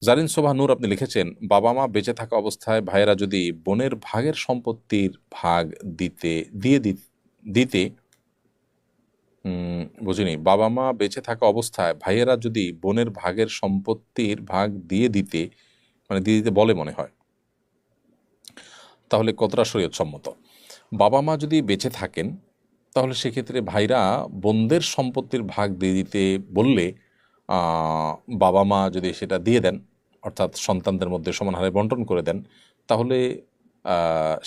জারিন শোভা নূর আপনি লিখেছেন, বাবা মা বেঁচে থাকা অবস্থায় ভাইয়েরা যদি বোনের ভাগের সম্পত্তির ভাগ দিতে দিয়ে দিতে বুঝিনি। বাবা মা বেঁচে থাকা অবস্থায় ভাইয়েরা যদি বোনের ভাগের সম্পত্তির ভাগ দিয়ে দিতে মানে দিয়ে দিতে বলে মনে হয়, তাহলে কতটা শরীয়ত সম্মত? বাবা মা যদি বেঁচে থাকেন তাহলে সেক্ষেত্রে ভাইরা বোনদের সম্পত্তির ভাগ দিয়ে দিতে বললে বাবা মা যদি সেটা দিয়ে দেন, অর্থাৎ সন্তানদের মধ্যে সমান হারে বন্টন করে দেন, তাহলে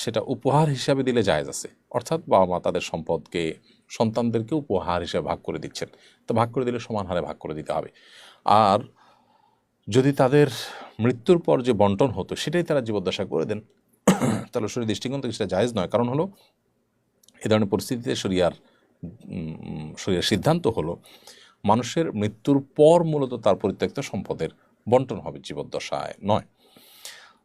সেটা উপহার হিসাবে দিলে জায়েজ আছে। অর্থাৎ বাবা মা তাদের সম্পদকে সন্তানদেরকে উপহার হিসেবে ভাগ করে দিচ্ছেন, তো ভাগ করে দিলে সমান হারে ভাগ করে দিতে হবে। আর যদি তাদের মৃত্যুর পর যে বন্টন হতো সেটাই তারা জীবদ্দশা করে দেন, তাহলে শরীর দৃষ্টিকোণ থেকে সেটা জায়েজ নয়। কারণ হলো এ ধরনের পরিস্থিতিতে শরিয়ার সিদ্ধান্ত হলো মানুষের মৃত্যুর পর মূলত তার পরিত্যক্ত সম্পদের বন্টন হবে, জীবদ্দশায় নয়।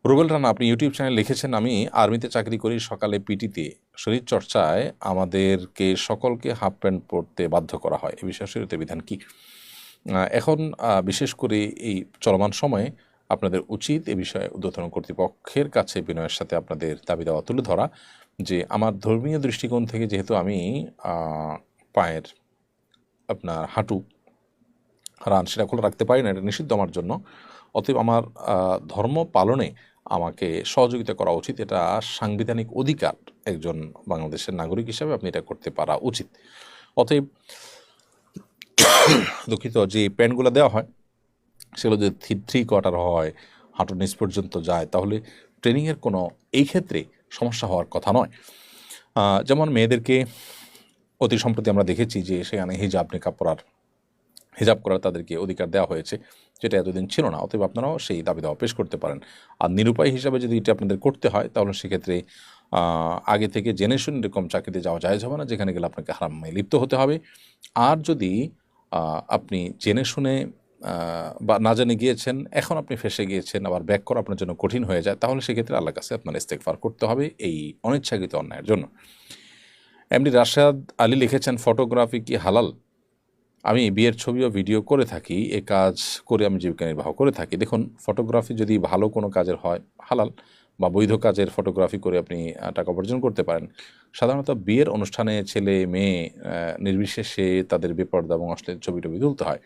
রুবেল রানা আপনি ইউটিউব চ্যানেল লিখেছেন, আমি আর্মিতে চাকরি করি, সকালে পিটিতে শরীর চর্চায় আমাদেরকে সকলকে হাফ প্যান্ট পরতে বাধ্য করা হয়, এ বিষয়ে শরীয়তের বিধান কি? এখন বিশেষ করে এই চলমান সময়ে আপনাদের উচিত এ বিষয়ে ঊর্ধ্বতন কর্তৃপক্ষের কাছে বিনয়ের সাথে আপনাদের দাবি দাওয়া তুলে ধরা যে আমার ধর্মীয় দৃষ্টিকোণ থেকে যেহেতু আমি পায়ের আপনার হাঁটু রান সেটা খোলা রাখতে পারি না, এটা নিষিদ্ধ আমার জন্য, অতএব আমার ধর্ম পালনে আমাকে সহযোগিতা করা উচিত। এটা সাংবিধানিক অধিকার, একজন বাংলাদেশের নাগরিক হিসাবে আপনি এটা করতে পারা উচিত। অতএব দুঃখিত, যে প্যান্টগুলো দেওয়া হয় সেগুলো যদি থ্রি কোয়ার্টার হয়, হাঁটুর নিচ পর্যন্ত যায়, তাহলে ট্রেনিংয়ের কোনো এই ক্ষেত্রে সমস্যা হওয়ার কথা নয়। যেমন মেয়েদেরকে অতি সম্প্রতি আমরা দেখেছি যে সেখানে হিজাব করার তাদেরকে অধিকার দেওয়া হয়েছে, যেটা এতদিন ছিল না। অতএব আপনারাও সেই দাবি দাওয়া পেশ করতে পারেন। আর নিরুপায় হিসাবে যদি এটা আপনাদের করতে হয় তাহলে সেক্ষেত্রে আগে থেকে জেনে শুনে এরকম চাকরিতে যাওয়া জায়েজ হবে না, যেখানে গেলে আপনাকে হারামে লিপ্ত হতে হবে। আর যদি আপনি জেনে শুনে বা না জেনে গিয়েছেন, এখন আপনি ফেঁসে গিয়েছেন, আবার ব্যাক করা আপনার জন্য কঠিন হয়ে যায়, তাহলে সেক্ষেত্রে আল্লাহর কাছে আপনার ইস্তেগফার করতে হবে এই অনিচ্ছাকৃত অন্যায়ের জন্য। এমডি রাশেদ আলী লিখেছেন, ফটোগ্রাফি কি হালাল? আমি বিয়ের ছবি ও ভিডিও করে থাকি, এ কাজ করে আমি জীবিকা নির্বাহ করে থাকি। দেখুন, ফটোগ্রাফি যদি ভালো কোনো কাজের হয় হালাল বা বৈধ কাজের ফটোগ্রাফি করে আপনি টাকা উপার্জন করতে পারেন। সাধারণত বিয়ের অনুষ্ঠানে ছেলে মেয়ে নির্বিশেষে তাদের বেপর্দা এবং অশ্লীল ছবি টবি তুলতে হয়।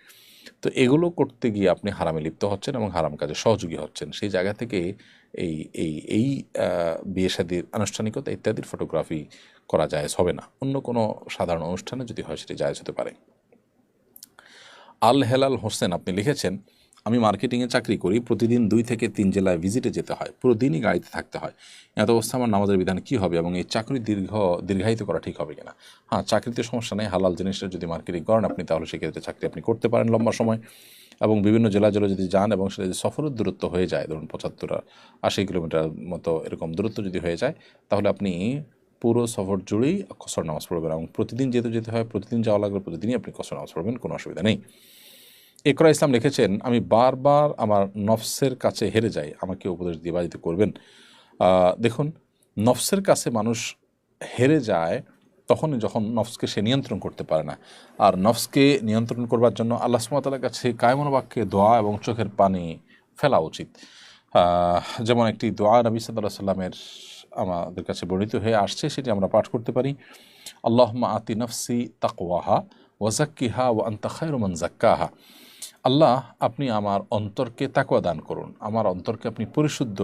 তো এগুলো করতে গিয়ে আপনি হারামে লিপ্ত হচ্ছেন এবং হারাম কাজে সহযোগী হচ্ছেন। সেই জায়গা থেকে এই এই এই বিয়ে শাদীর আনুষ্ঠানিকতা ইত্যাদির ফটোগ্রাফি করা জায়েজ হবে না। অন্য কোনো সাধারণ অনুষ্ঠানে যদি হয় সেটি জায়েজ হতে পারে। আল হেলাল হোসেন আপনি লিখেছেন, আমি মার্কেটিংয়ে চাকরি করি, প্রতিদিন 2 থেকে 3 জেলায় ভিজিটে যেতে হয়, পুরো দিনই গাড়িতে থাকতে হয়। এত অবস্থা আমার নামাজের বিধান কী হবে এবং এই চাকরি দীর্ঘায়িত করা ঠিক হবে কিনা? হ্যাঁ, চাকরিতে সমস্যা নেই, হালাল জিনিসটা যদি মার্কেটিং করেন আপনি, তাহলে সেক্ষেত্রে চাকরি আপনি করতে পারেন লম্বা সময়। এবং বিভিন্ন জেলায় যদি যান এবং সেটা যদি সফরের দূরত্ব হয়ে যায়, ধরুন 75-80 কিলোমিটার মতো এরকম দূরত্ব যদি হয়ে যায়, তাহলে আপনি পুরো সফর জুড়েই কসর নামাজ পড়বেন এবং প্রতিদিন যেতে হয়, প্রতিদিন যাওয়া লাগলে প্রতিদিনই আপনি কসর নামাজ পড়বেন, কোনো অসুবিধা নেই। ইকরা ইসলাম লিখেছেন, আমি বারবার আমার নফসের কাছে হেরে যাই, আমাকে উপদেশ দিতে করবেন। দেখুন, নফসের কাছে মানুষ হেরে যায় তখনই যখন নফসকে সে নিয়ন্ত্রণ করতে পারে না। আর নফসকে নিয়ন্ত্রণ করবার জন্য আল্লাহ সুবহানাহু ওয়া তাআলার কাছে কায়মনোবাক্যে দোয়া এবং চোখের পানি ফেলা উচিত। যেমন একটি দোয়া নবী সাল্লাল্লাহু আলাইহি সাল্লামের আমাদের কাছে বর্ণিত হয়ে আসছে, সেটি আমরা পাঠ করতে পারি। আল্লাহুম্মা আতি নফসি তাকওয়াহা ওয়া যাক্কিহা ওয়া আনতা খায়রু মান যাক্কাহা। আল্লাহ, আপনি আমার অন্তরকে তাকওয়া দান করুন, আমার অন্তরকে আপনি পরিশুদ্ধ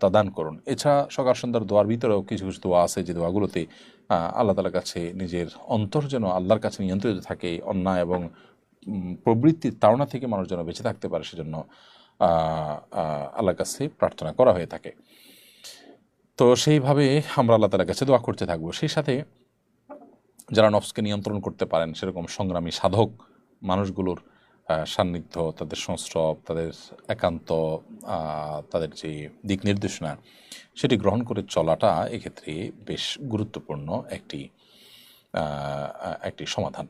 তা দান করুন। এছাড়া সকাল সন্ধ্যার দোয়ার ভিতরেও কিছু কিছু দোয়া আছে যে দোয়াগুলোতে আল্লাহ তাআলার কাছে নিজের অন্তর যেন আল্লাহর কাছে নিয়ন্ত্রিত থাকে, অন্যায় এবং প্রবৃত্তির তাড়না থেকে মানুষ যেন বেঁচে থাকতে পারে, সেজন্য আল্লাহর কাছে প্রার্থনা করা হয়ে থাকে। তো সেইভাবে আমরা আল্লাহ তাআলার কাছে দোয়া করতে থাকবো। সেই সাথে যারা নফসকে নিয়ন্ত্রণ করতে পারেন সেরকম সংগ্রামী সাধক মানুষগুলোর সান্নিধ্য, তাদের সংস্রব, তাদের একান্ত, তাদের যে দিক নির্দেশনা সেটি গ্রহণ করে চলাটা এক্ষেত্রে বেশ গুরুত্বপূর্ণ একটি সমাধান।